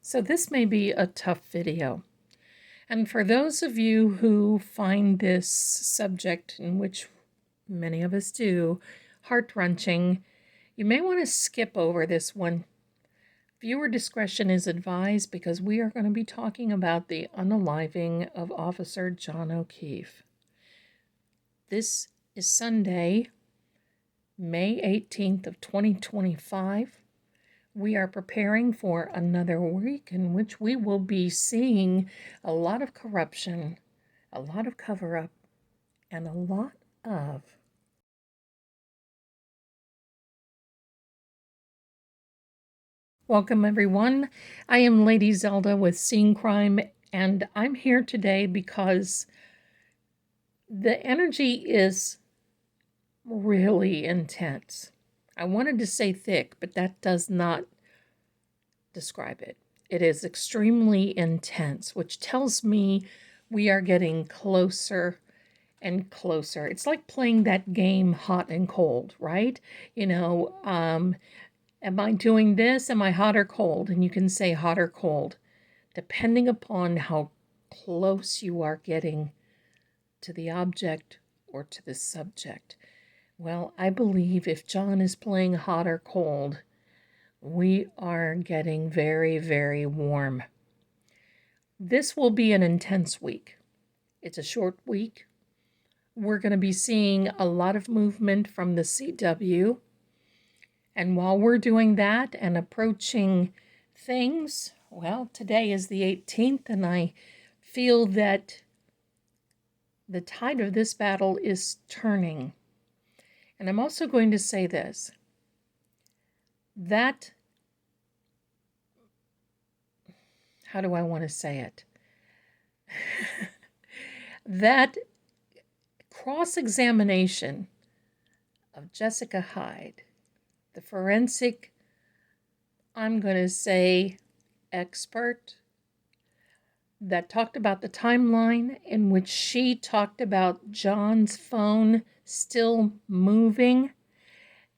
So this may be a tough video. And for those of you who find this subject, in which many of us do, heart-wrenching, you may want to skip over this one. Viewer discretion is advised because we are going to be talking about the unaliving of Officer John O'Keefe. This is Sunday, May 18th of 2025. We are preparing for another week in which we will be seeing a lot of corruption, a lot of cover-up, and a lot of welcome, everyone. I am Lady Zelda with Scene Crime, and I'm here today because the energy is really intense. I wanted to say thick, but that does not describe it. It is extremely intense, which tells me we are getting closer and closer. It's like playing that game hot and cold, right? Am I doing this? Am I hot or cold? And you can say hot or cold, depending upon how close you are getting to the object or to the subject. Well, I believe if John is playing hot or cold, we are getting very, very warm. This will be an intense week. It's a short week. We're going to be seeing a lot of movement from the CW. And while we're doing that and approaching things, well, today is the 18th, and I feel that the tide of this battle is turning. And I'm also going to say this, that, how do I want to say it? That cross-examination of Jessica Hyde, the forensic, I'm going to say, expert, that talked about the timeline in which she talked about John's phone still moving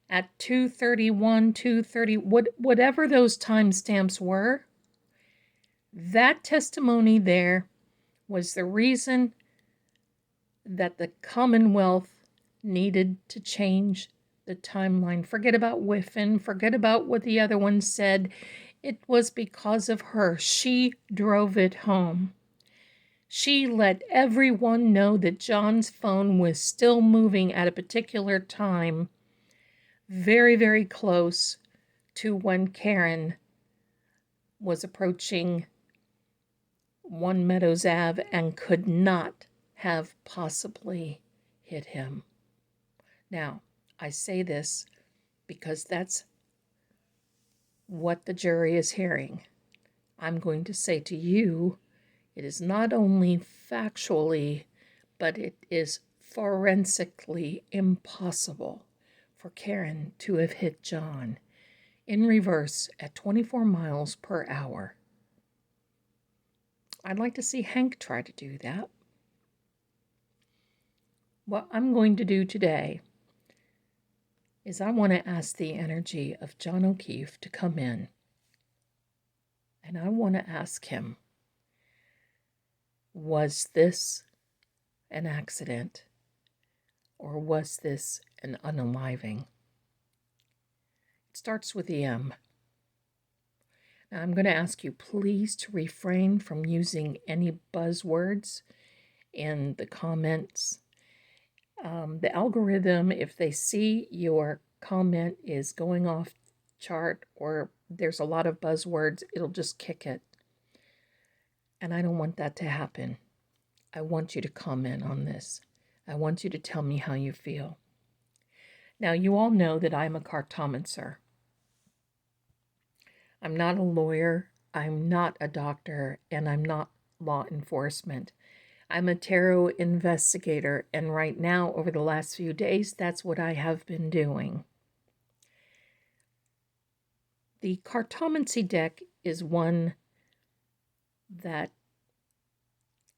at 2:31, 2:30, whatever those timestamps were. That testimony there was the reason that the Commonwealth needed to change the timeline. Forget about Whiffen, forget about what the other one said. It was because of her. She drove it home. She let everyone know that John's phone was still moving at a particular time, very, very close to when Karen was approaching One Meadows Ave and could not have possibly hit him. Now, I say this because that's what the jury is hearing. I'm going to say to you, it is not only factually, but it is forensically impossible for Karen to have hit John in reverse at 24 miles per hour. I'd like to see Hank try to do that. What I'm going to do today is I want to ask the energy of John O'Keefe to come in. And I want to ask him, was this an accident? Or was this an unaliving? It starts with the M. Now I'm going to ask you please to refrain from using any buzzwords in the comments. The algorithm, if they see your comment is going off chart or there's a lot of buzzwords, it'll just kick it. And I don't want that to happen. I want you to comment on this. I want you to tell me how you feel. Now, you all know that I'm a cartomancer. I'm not a lawyer, I'm not a doctor, and I'm not law enforcement. I'm a tarot investigator, and right now, over the last few days, that's what I have been doing. The Cartomancy deck is one that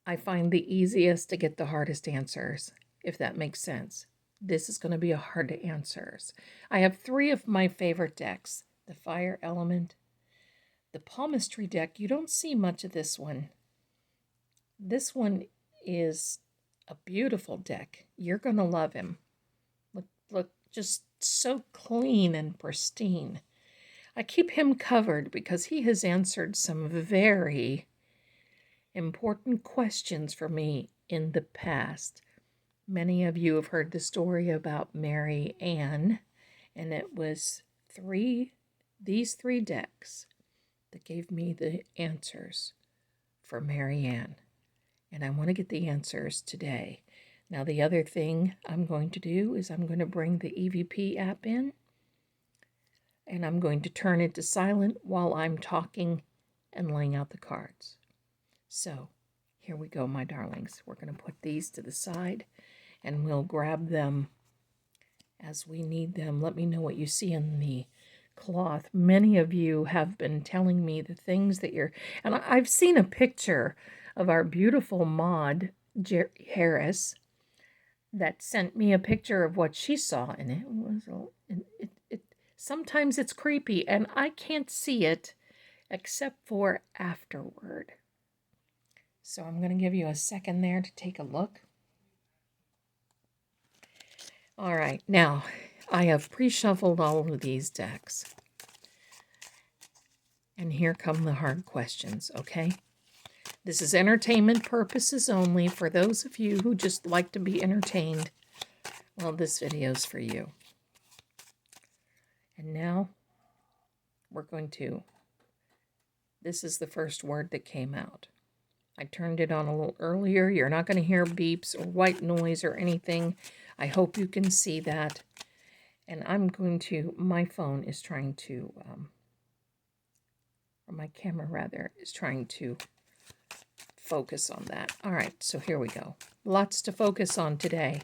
I find the easiest to get the hardest answers, if that makes sense. This is going to be a hard answers. I have 3 of my favorite decks: the Fire Element, The palmistry deck, you don't see much of this one. This one is a beautiful deck. You're going to love him. Look, just so clean and pristine. I keep him covered because he has answered some very important questions for me in the past. Many of you have heard the story about Mary Ann, and it was these three decks that gave me the answers for Mary Ann. And I want to get the answers today. Now, the other thing I'm going to do is I'm going to bring the EVP app in, and I'm going to turn it to silent while I'm talking and laying out the cards. So, here we go, my darlings. We're going to put these to the side, and we'll grab them as we need them. Let me know what you see in the cloth. Many of you have been telling me the things that you're... And I've seen a picture of our beautiful Maud Harris that sent me a picture of what she saw, and it was sometimes it's creepy, and I can't see it except for afterward. So I'm going to give you a second there to take a look. All right, now I have pre-shuffled all of these decks. And here come the hard questions, okay? This is entertainment purposes only. For those of you who just like to be entertained, well, this video's for you. And now we're going to... This is the first word that came out. I turned it on a little earlier. You're not going to hear beeps or white noise or anything. I hope you can see that. And I'm going to... My phone is trying to... or my camera, rather, is trying to focus on that. All right, so here we go. Lots to focus on today.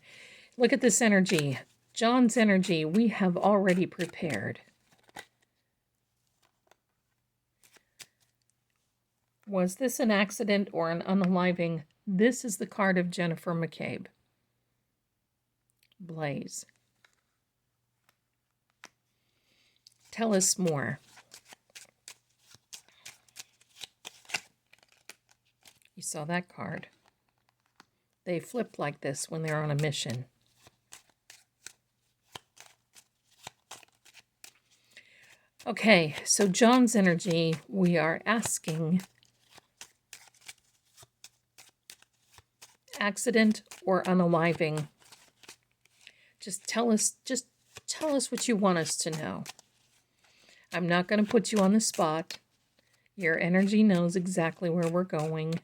Look at this energy. John's energy, we have already prepared. Was this an accident or an unaliving? This is the card of Jennifer McCabe. Blaze. Tell us more. You saw that card. They flip like this when they're on a mission. Okay, so John's energy, we are asking, accident or unaliving? Just tell us what you want us to know. I'm not going to put you on the spot. Your energy knows exactly where we're going.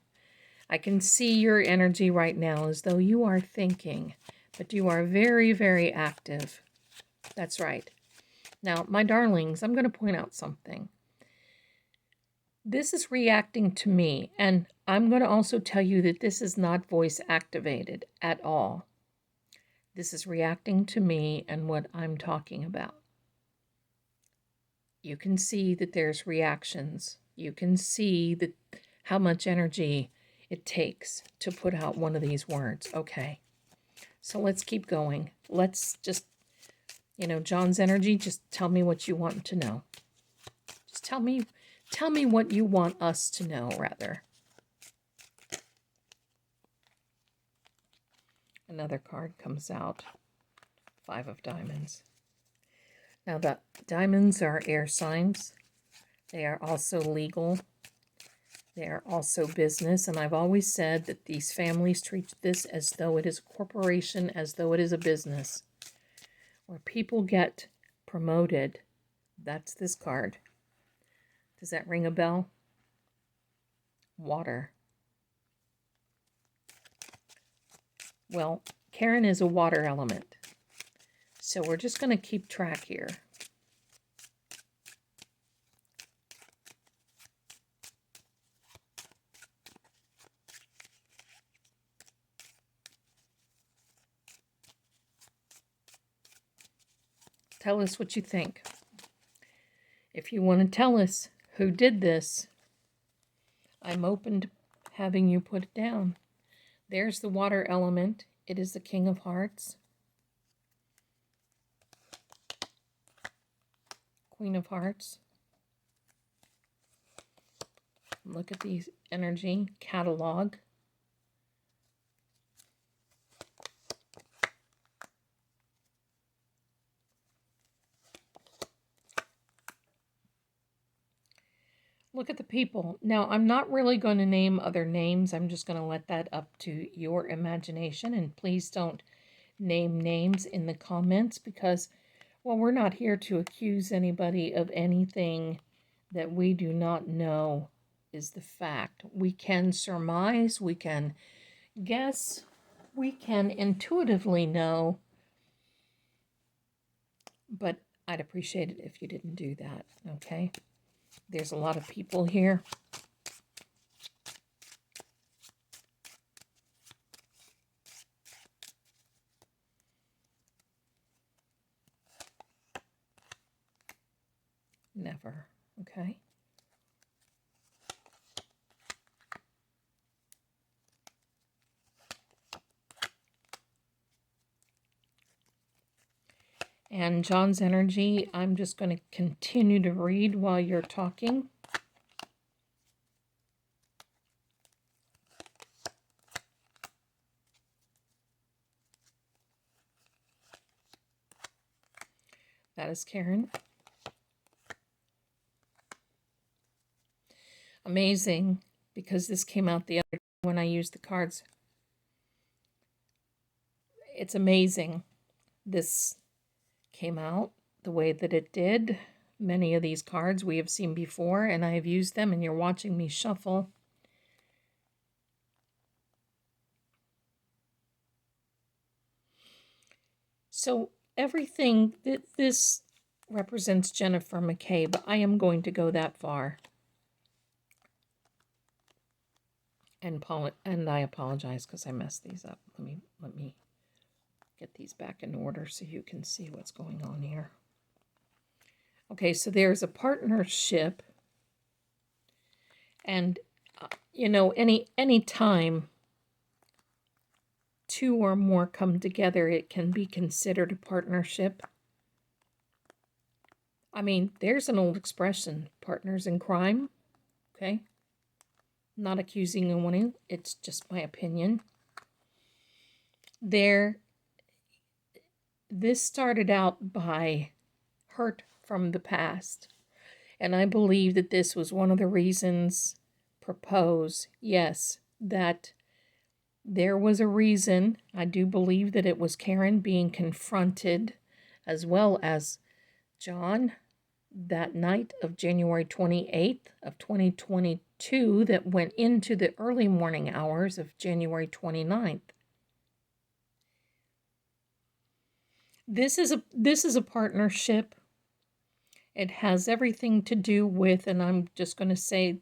I can see your energy right now as though you are thinking, but you are very, very active. That's right. Now, my darlings, I'm going to point out something. This is reacting to me, and I'm going to also tell you that this is not voice activated at all. This is reacting to me and what I'm talking about. You can see that there's reactions. You can see that how much energy it takes to put out one of these words. Okay, so let's keep going. Let's just, John's energy, just tell me what you want to know. Just tell me what you want us to know, rather. Another card comes out. 5 of Diamonds. Now, the diamonds are air signs. They are also legal. They are also business. And I've always said that these families treat this as though it is a corporation, as though it is a business. Where people get promoted. That's this card. Does that ring a bell? Water. Well, Karen is a water element. So we're just going to keep track here. Tell us what you think. If you want to tell us who did this, I'm open to having you put it down. There's the water element. It is the King of Hearts. Queen of Hearts. Look at the energy catalog. Look at the people. Now, I'm not really going to name other names. I'm just going to let that up to your imagination. And please don't name names in the comments because, well, we're not here to accuse anybody of anything that we do not know is the fact. We can surmise, we can guess, we can intuitively know, but I'd appreciate it if you didn't do that, okay? There's a lot of people here. Never, okay? And John's energy, I'm just going to continue to read while you're talking. That is Karen. Amazing, because this came out the other day when I used the cards. It's amazing. This came out the way that it did. Many of these cards we have seen before, and I have used them, and you're watching me shuffle. So everything, this represents Jennifer McKay, but I am going to go that far. And I apologize because I messed these up. Let me get these back in order so you can see what's going on here. Okay, so there's a partnership, and you know, any time two or more come together, it can be considered a partnership. I mean, there's an old expression, partners in crime, okay? Not accusing anyone, it's just my opinion. This started out by hurt from the past. And I believe that this was one of the reasons proposed, yes, that there was a reason. I do believe that it was Karen being confronted as well as John that night of January 28th of 2022 that went into the early morning hours of January 29th. This is a partnership. It has everything to do with, and I'm just going to say,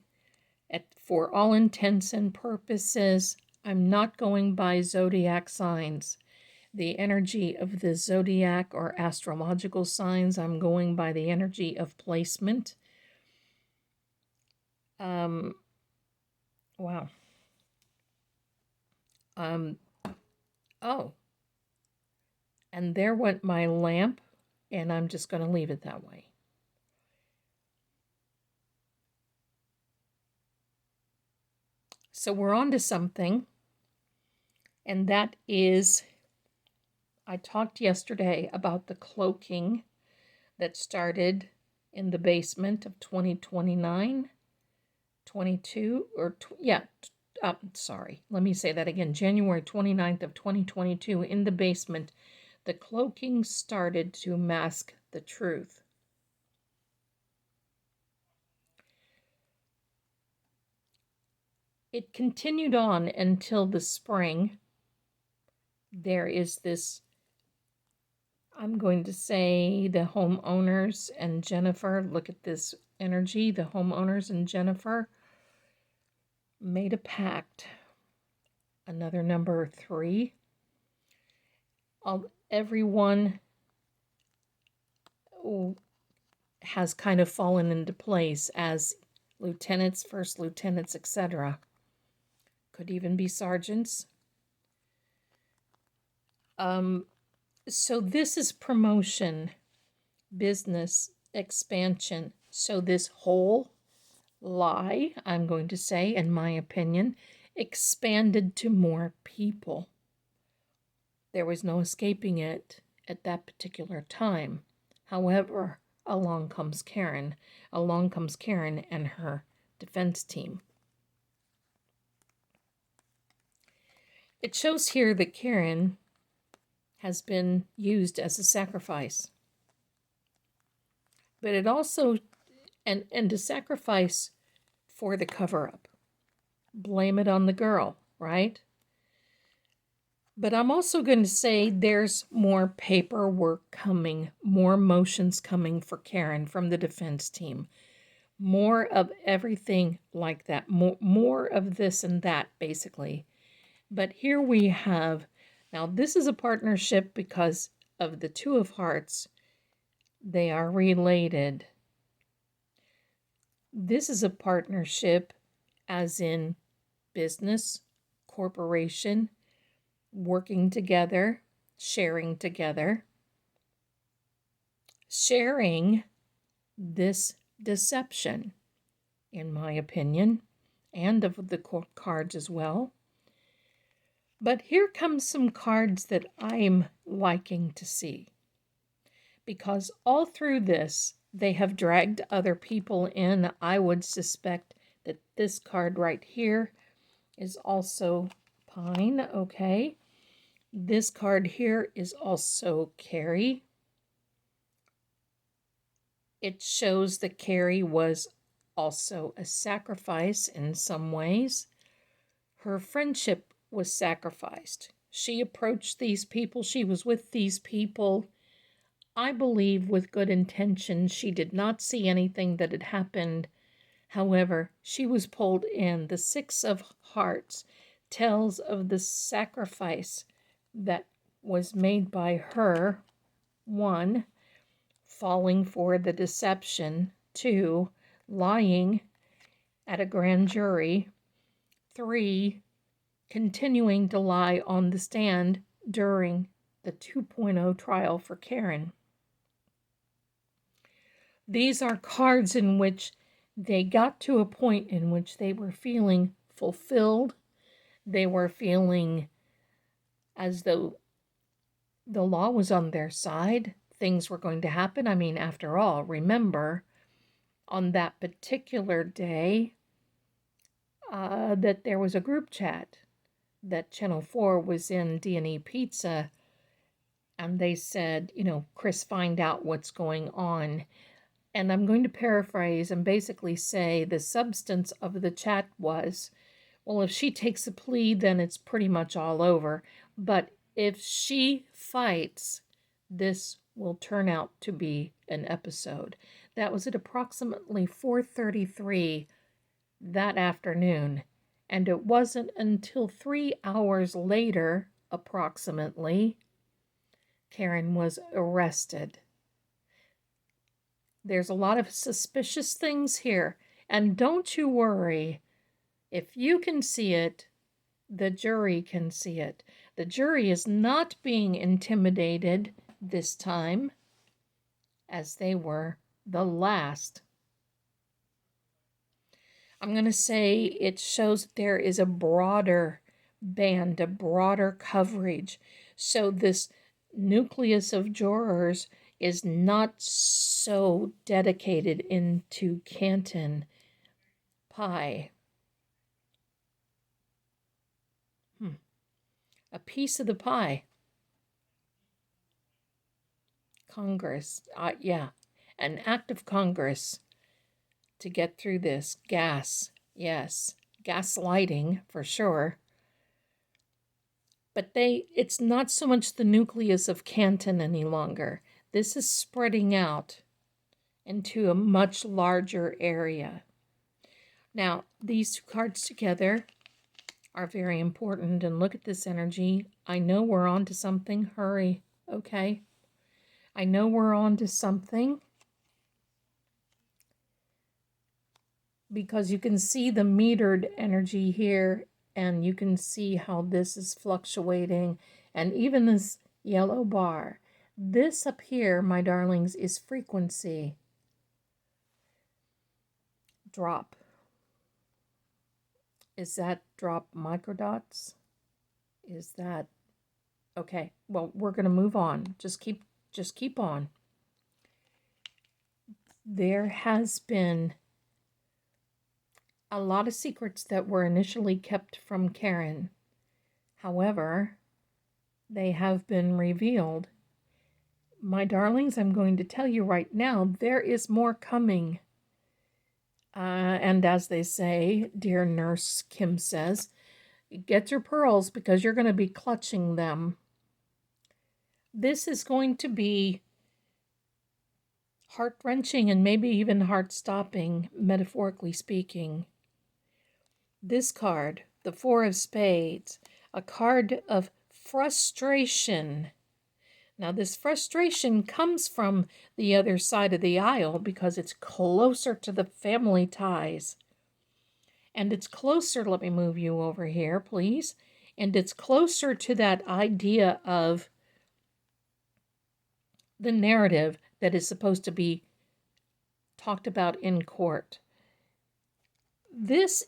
for all intents and purposes, I'm not going by zodiac signs. The energy of the zodiac or astrological signs, I'm going by the energy of placement. Wow. Oh. And there went my lamp, and I'm just going to leave it that way. So we're on to something, and that is, I talked yesterday about the cloaking that started in the basement of 2029, 22, or, sorry, let me say that again, January 29th of 2022, in the basement, the cloaking started to mask the truth. It continued on until the spring. There is this, I'm going to say, the homeowners and Jennifer, look at this energy, the homeowners and Jennifer made a pact. Another number 3. Everyone has kind of fallen into place as lieutenants, first lieutenants, etc. Could even be sergeants. So this is promotion, business, expansion. So this whole lie, I'm going to say, in my opinion, expanded to more people. There was no escaping it at that particular time. However, along comes Karen. Along comes Karen and her defense team. It shows here that Karen has been used as a sacrifice. But it also, and to sacrifice for the cover-up. Blame it on the girl, right? But I'm also going to say there's more paperwork coming, more motions coming for Karen from the defense team. More of everything like that, more of this and that, basically. But here we have, now this is a partnership because of the Two of Hearts. They are related. This is a partnership as in business, corporation, working together, sharing together, sharing this deception, in my opinion, and of the cards as well. But here comes some cards that I'm liking to see. Because all through this, they have dragged other people in. I would suspect that this card right here is also Pine, okay. This card here is also Carrie. It shows that Carrie was also a sacrifice in some ways. Her friendship was sacrificed. She approached these people. She was with these people, I believe, with good intention. She did not see anything that had happened. However, she was pulled in. The Six of Hearts tells of the sacrifice that was made by her. 1, falling for the deception. 2, lying at a grand jury. 3, continuing to lie on the stand during the 2.0 trial for Karen. These are cards in which they got to a point in which they were feeling fulfilled. They were feeling as though the law was on their side. Things were going to happen. I mean, after all, remember, on that particular day, that there was a group chat that Channel 4 was in, D&E Pizza, and they said, Chris, find out what's going on. And I'm going to paraphrase and basically say the substance of the chat was, well, if she takes a plea, then it's pretty much all over. But if she fights, this will turn out to be an episode. That was at approximately 4:33 that afternoon. And it wasn't until 3 hours later, approximately, Karen was arrested. There's a lot of suspicious things here. And don't you worry. If you can see it, the jury can see it. The jury is not being intimidated this time, as they were the last. I'm going to say it shows there is a broader band, a broader coverage. So this nucleus of jurors is not so dedicated into Canton Pie. A piece of the pie. Congress, yeah, an act of Congress to get through this. Gas, yes, gaslighting for sure. But it's not so much the nucleus of Canton any longer. This is spreading out into a much larger area. Now, these two cards together are very important, and look at this energy. I know we're on to something. Hurry, okay? I know we're on to something. Because you can see the metered energy here, and you can see how this is fluctuating, and even this yellow bar. This up here, my darlings, is frequency. Drop. Is that drop microdots? Is that okay? Well, we're going to move on. Just keep on. There has been a lot of secrets that were initially kept from Karen. However, they have been revealed. My darlings, I'm going to tell you right now, there is more coming. And as they say, dear Nurse Kim says, get your pearls because you're going to be clutching them. This is going to be heart-wrenching and maybe even heart-stopping, metaphorically speaking. This card, the Four of Spades, a card of frustration. Now, this frustration comes from the other side of the aisle because it's closer to the family ties. And it's closer, let me move you over here, please. And it's closer to that idea of the narrative that is supposed to be talked about in court. This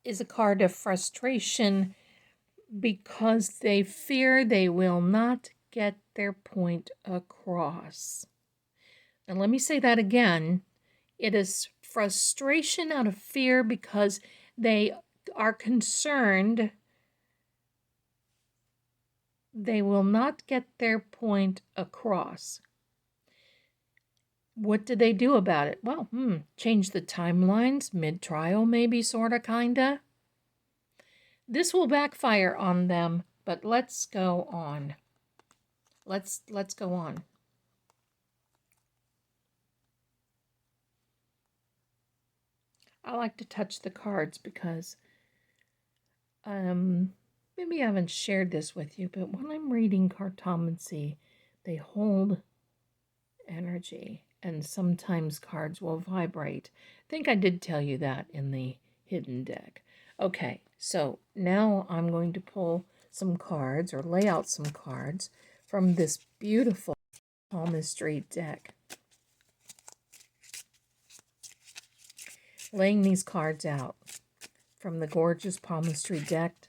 is a card of frustration because they fear they will not get their point across. And let me say that again. It is frustration out of fear because they are concerned they will not get their point across. What did they do about it? Well, change the timelines mid-trial, maybe, sorta, kinda. This will backfire on them, but let's go on. Let's go on. I like to touch the cards because maybe I haven't shared this with you, but when I'm reading Cartomancy, they hold energy, and sometimes cards will vibrate. I think I did tell you that in the hidden deck. Okay, so now I'm going to pull some cards or lay out some cards from this beautiful palmistry deck. Laying these cards out from the gorgeous palmistry deck,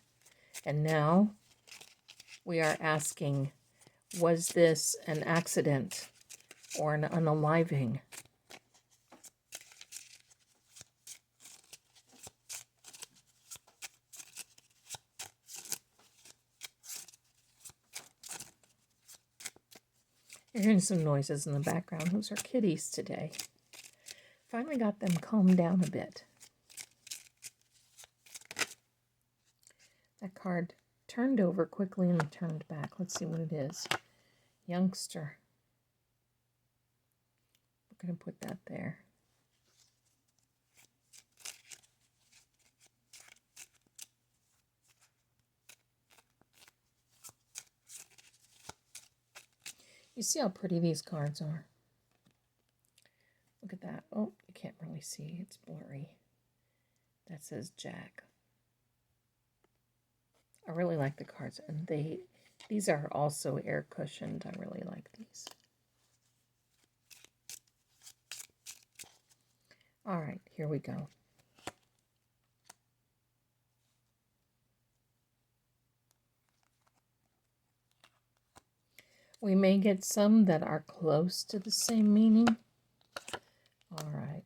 and now we are asking, was this an accident or an unaliving? You're hearing some noises in the background. Those are kitties today. Finally got them calmed down a bit. That card turned over quickly and turned back. Let's see what it is. Youngster. We're going to put that there. You see how pretty these cards are? Look at that. Oh, you can't really see. It's blurry. That says Jack. I really like the cards, and these are also air cushioned. I really like these. All right, here we go. We may get some that are close to the same meaning. All right.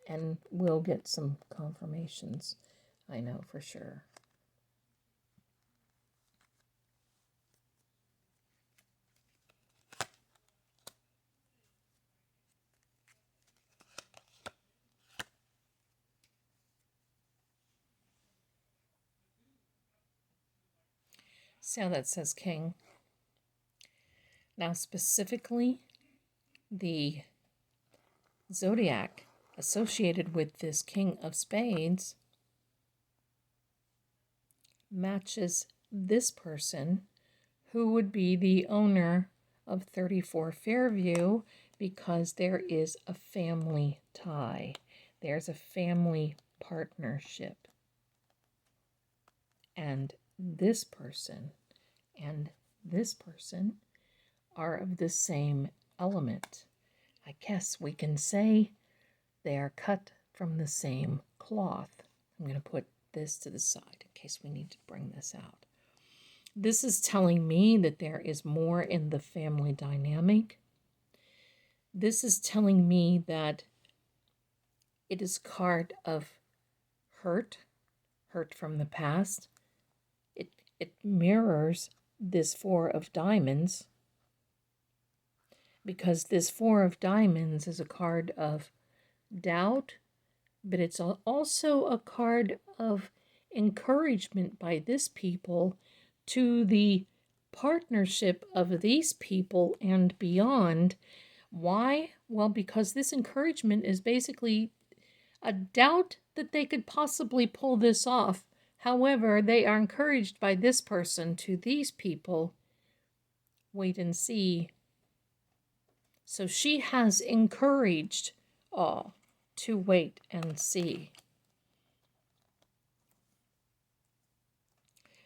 And we'll get some confirmations, I know for sure. See how that says King? Now specifically, the zodiac associated with this King of Spades matches this person, who would be the owner of 34 Fairview, because there is a family tie. There's a family partnership. And this person and this person are of the same element. I guess we can say they are cut from the same cloth. I'm going to put this to the side in case we need to bring this out. This is telling me that there is more in the family dynamic. This is telling me that it is a card of hurt from the past. It mirrors this Four of Diamonds, because this Four of Diamonds is a card of doubt, but it's also a card of encouragement by this people to the partnership of these people and beyond. Why? Well, because this encouragement is basically a doubt that they could possibly pull this off. However, they are encouraged by this person to these people. Wait and see. So she has encouraged all to wait and see.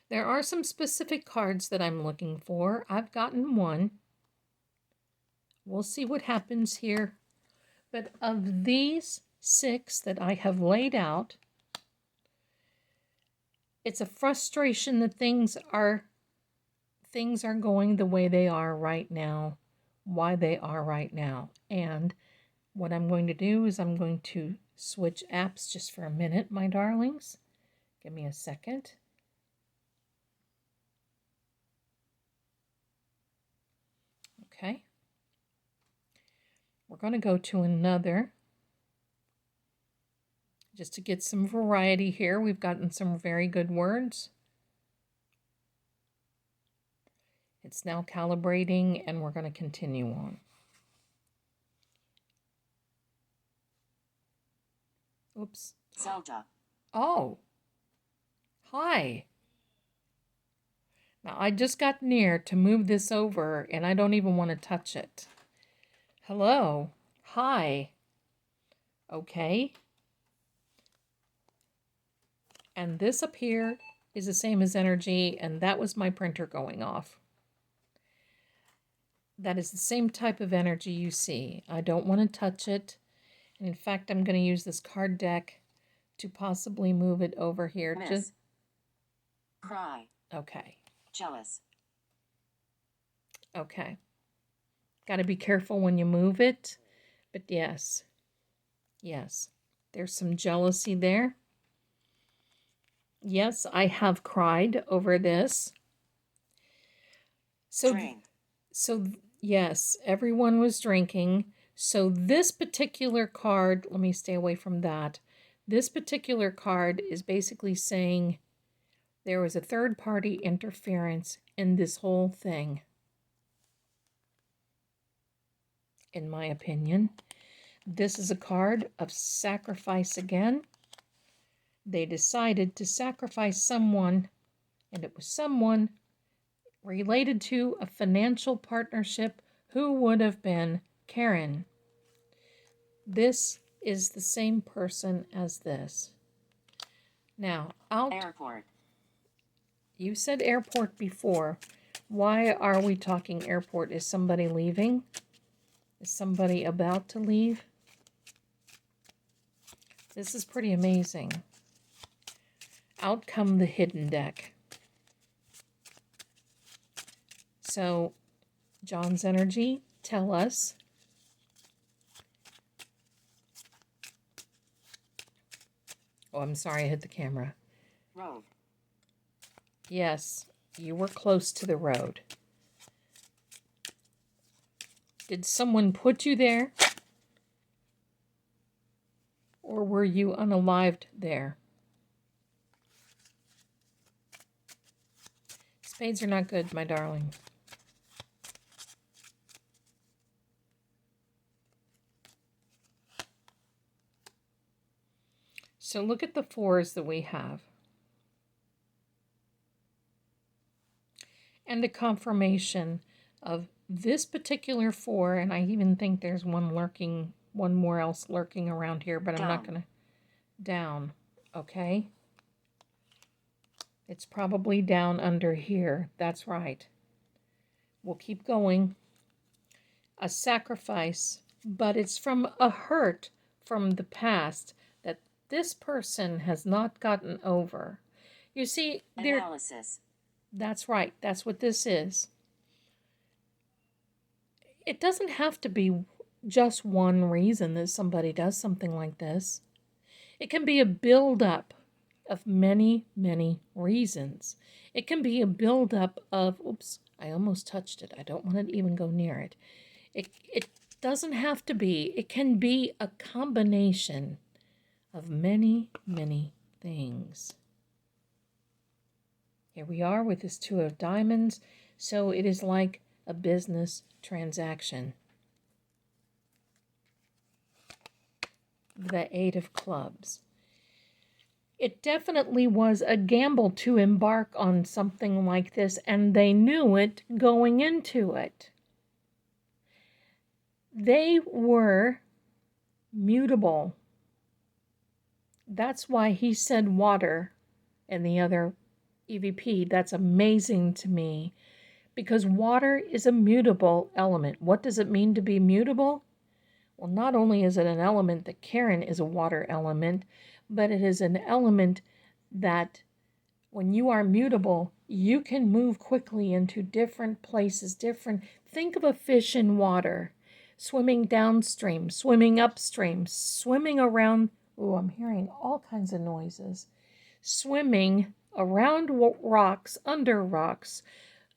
There are some specific cards that I'm looking for. I've gotten one. We'll see what happens here. But of these 6 that I have laid out, it's a frustration that things are going the way they are right now, why they are right now. And what I'm going to do is I'm going to switch apps just for a minute, my darlings. Give me a second. Okay. We're going to go to another, just to get some variety here. We've gotten some very good words. It's now calibrating, and we're going to continue on. Oops. Zelda. Oh. Hi. Now, I just got near to move this over, and I don't even want to touch it. Hello. Hi. Okay. And this up here is the same as energy, and that was my printer going off. That is the same type of energy you see. I don't want to touch it. In fact, I'm going to use this card deck to possibly move it over here. Miss. Cry. Okay. Jealous. Okay. Got to be careful when you move it. But yes. Yes. There's some jealousy there. Yes, I have cried over this. So yes, everyone was drinking. So this particular card, let me stay away from that. This particular card is basically saying there was a third-party interference in this whole thing, in my opinion. This is a card of sacrifice again. They decided to sacrifice someone, and it was someone related to a financial partnership who would have been Karen. This is the same person as this. Now, Airport. You said airport before. Why are we talking airport? Is somebody leaving? Is somebody about to leave? This is pretty amazing. Out come the hidden deck. So, John's energy, tell us. Oh, I'm sorry, I hit the camera. Road. Yes, you were close to the road. Did someone put you there? Or were you unalived there? Spades are not good, my darling. So look at the 4s that we have. And a confirmation of this particular 4, and I even think there's one more else lurking around here, but I'm not going to... Down, okay? It's probably down under here. That's right. We'll keep going. A sacrifice but it's from a hurt from the past that this person has not gotten over. You see, Analysis. that's right, that's what this is. It doesn't have to be just one reason that somebody does something like this. It can be a buildup of many, many reasons. It can be a buildup of, oops, I almost touched it. I don't want to even go near it. It doesn't have to be. It can be a combination of many, many things. Here we are with this Two of Diamonds. So it is like a business transaction. The Eight of Clubs. It definitely was a gamble to embark on something like this, and they knew it going into it. They were mutable. That's why he said water in the other EVP. That's amazing to me, because water is a mutable element. What does it mean to be mutable? Well, not only is it an element that Karen is a water element, but it is an element that when you are mutable, you can move quickly into different places, think of a fish in water, swimming downstream, swimming upstream, swimming around, I'm hearing all kinds of noises, swimming around rocks, under rocks,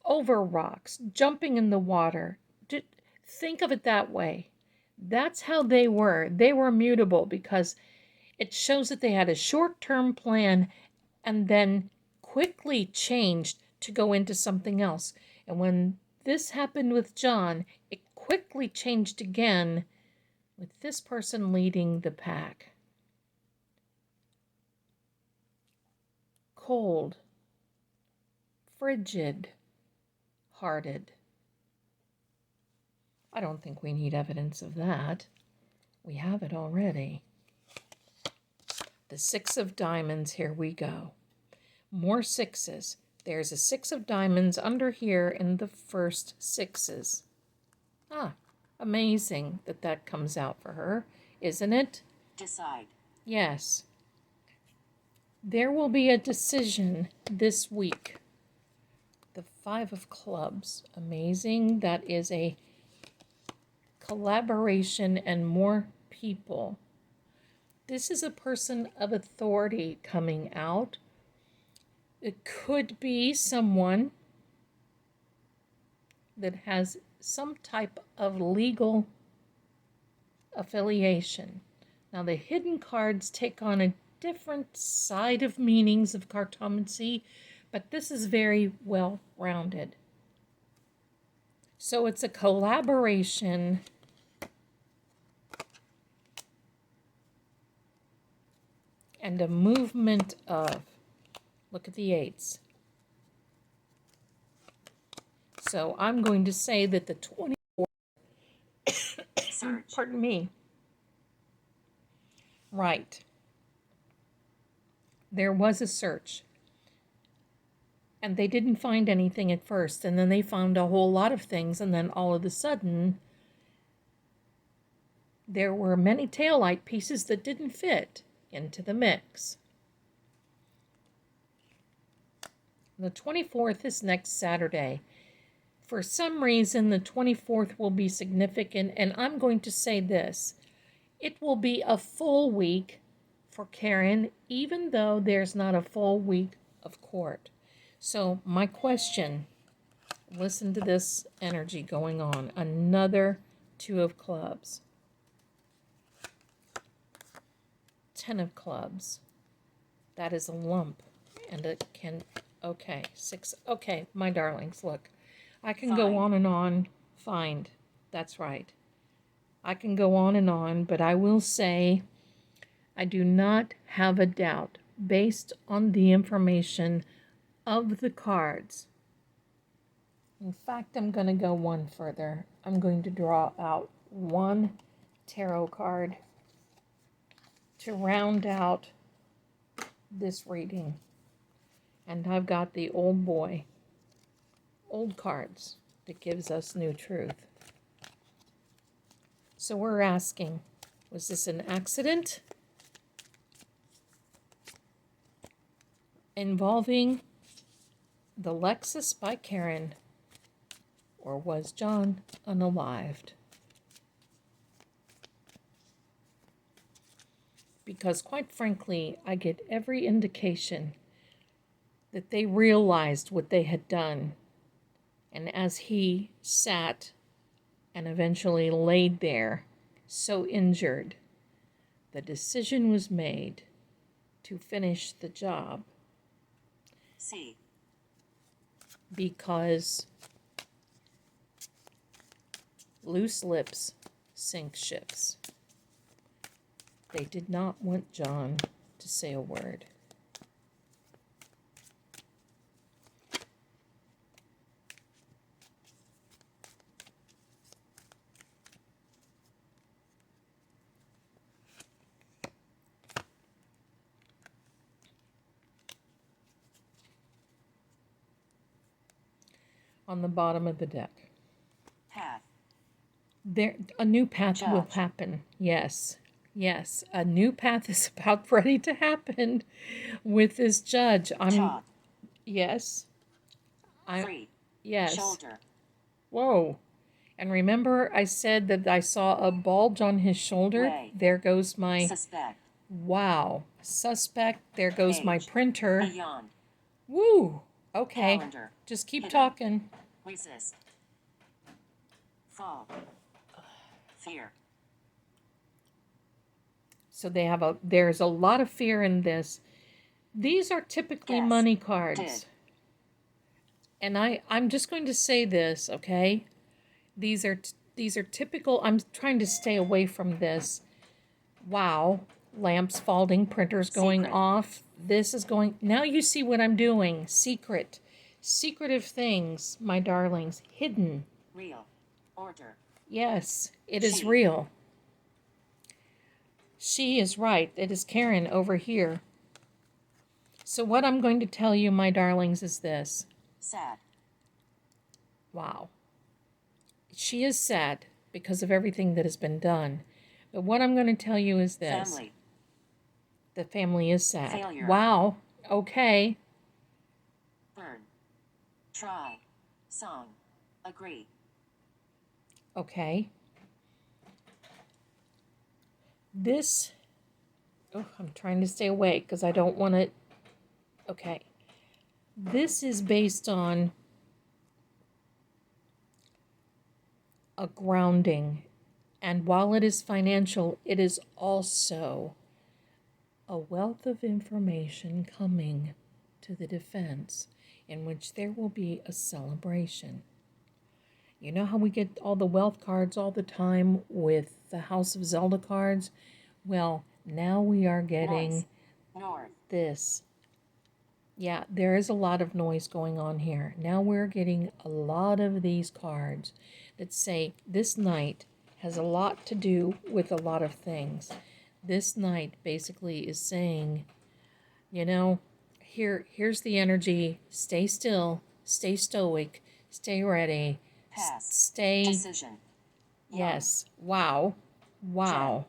over rocks, jumping in the water. Think of it that way. That's how they were. They were mutable because it shows that they had a short-term plan and then quickly changed to go into something else. And when this happened with John, it quickly changed again with this person leading the pack. Cold, frigid, hearted. I don't think we need evidence of that. We have it already. The Six of Diamonds, here we go. More sixes. There's a Six of Diamonds under here in the first sixes. Amazing that comes out for her, isn't it? Decide. Yes. There will be a decision this week. The Five of Clubs. Amazing. That is a collaboration and more people. This is a person of authority coming out. It could be someone that has some type of legal affiliation. Now, the hidden cards take on a different side of meanings of cartomancy, but this is very well rounded. So it's a collaboration and a movement of, look at the eights. So I'm going to say that the 24, Search. pardon me, right. There was a search. And they didn't find anything at first, and then they found a whole lot of things, and then all of a sudden, there were many taillight pieces that didn't fit into the mix. The 24th is next Saturday. For some reason, the 24th will be significant, and I'm going to say this. It will be a full week for Karen, even though there's not a full week of court. So my question, listen to this energy going on. Another Two of Clubs. 10 of Clubs. That is a lump. And it can, okay, 6. Okay, my darlings, look. I can go on and on. Find. That's right. I can go on and on, but I will say I do not have a doubt based on the information of the cards. In fact, I'm going to go one further. I'm going to draw out one tarot card to round out this reading. And I've got the old boy, old cards that gives us new truth. So we're asking, was this an accident involving the Lexus by Karen, or was John unalived? Because quite frankly, I get every indication that they realized what they had done. And as he sat and eventually laid there, so injured, the decision was made to finish the job. C. Because loose lips sink ships. They did not want John to say a word. On the bottom of the deck. Path. There, a new path will Judge. happen. Yes, yes, a new path is about ready to happen with this judge. Taut. Yes, Free. yes. Shoulder. Whoa. And remember I said that I saw a bulge on his shoulder? Way. There goes my... Suspect. Wow. Suspect. There goes my Age. printer. Beyond. Woo. Okay. Calendar. Just keep Hidden. talking. Resist. Fall. Fear. So there's a lot of fear in this. These are typically Guess. money cards. Did. And I'm just going to say this, okay? These are typical. I'm trying to stay away from this. Wow. Lamps falling, printers going Secret. off. This is going... Now you see what I'm doing. Secret. Secretive things, my darlings. Hidden. Real. Order. Yes, it is She. real. She is right. It is Karen over here. So what I'm going to tell you, my darlings, is this. Sad. Wow. She is sad because of everything that has been done. But what I'm going to tell you is this. Family. The family is sad. Failure. Wow. Okay. Burn. Try. Song. Agree. Okay. This... Oh, I'm trying to stay awake because I don't want to... Okay. This is based on a grounding. And while it is financial, it is also a wealth of information coming to the defense in which there will be a celebration. You know how we get all the wealth cards all the time with the House of Zelda cards? Well, now we are getting North. this. Yeah, there is a lot of noise going on here. Now we're getting a lot of these cards that say this night has a lot to do with a lot of things. This night basically is saying, you know, here's the energy. Stay still, stay stoic, stay ready, Pass. stay... Decision. Yes. Wow. Wow.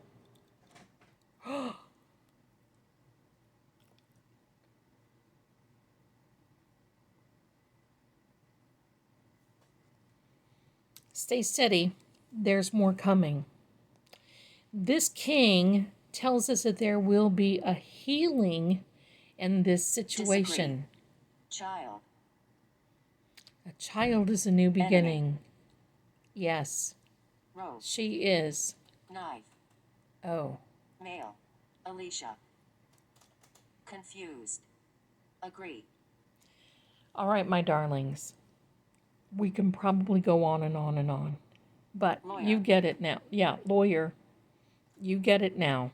Stay steady. There's more coming. This king tells us that there will be a healing in this situation. Disagree. Child. A child is a new beginning. Yes, Robe. she is. Knife. Oh. Male. Alicia. Confused. Agree. All right, my darlings. We can probably go on and on and on. But Lawyer. you get it now. Yeah, lawyer. You get it now.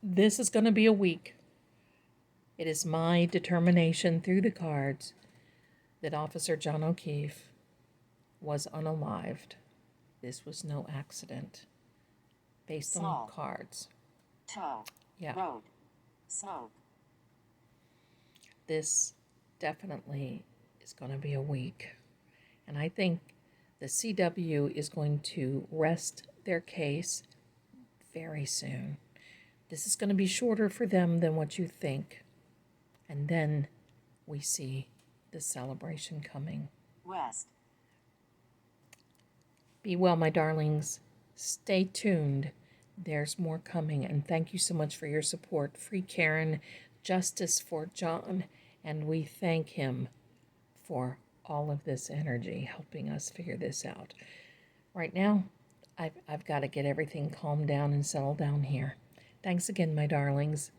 This is going to be a week. It is my determination through the cards that Officer John O'Keefe was unalived. This was no accident. Based Small. on cards. Toe. Yeah. Road. Smoke. This definitely is going to be a week. And I think The CW is going to rest their case very soon. This is going to be shorter for them than what you think. And then we see the celebration coming. West. Be well, my darlings. Stay tuned. There's more coming. And thank you so much for your support. Free Karen, justice for John. And we thank him for all of this energy helping us figure this out. Right now, I've got to get everything calmed down and settled down here. Thanks again, my darlings.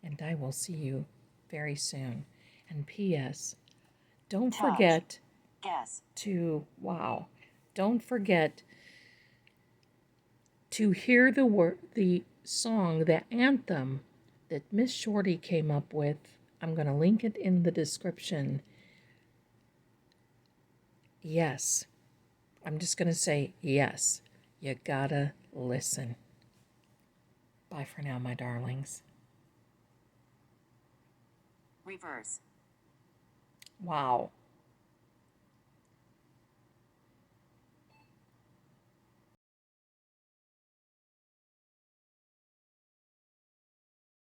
And I will see you very soon. And P.S. Don't Touch. forget Guess. don't forget to hear the song, the anthem that Miss Shorty came up with. I'm going to link it in the description. Yes. I'm just going to say yes. You gotta listen. Bye for now, my darlings. Reverse. Wow.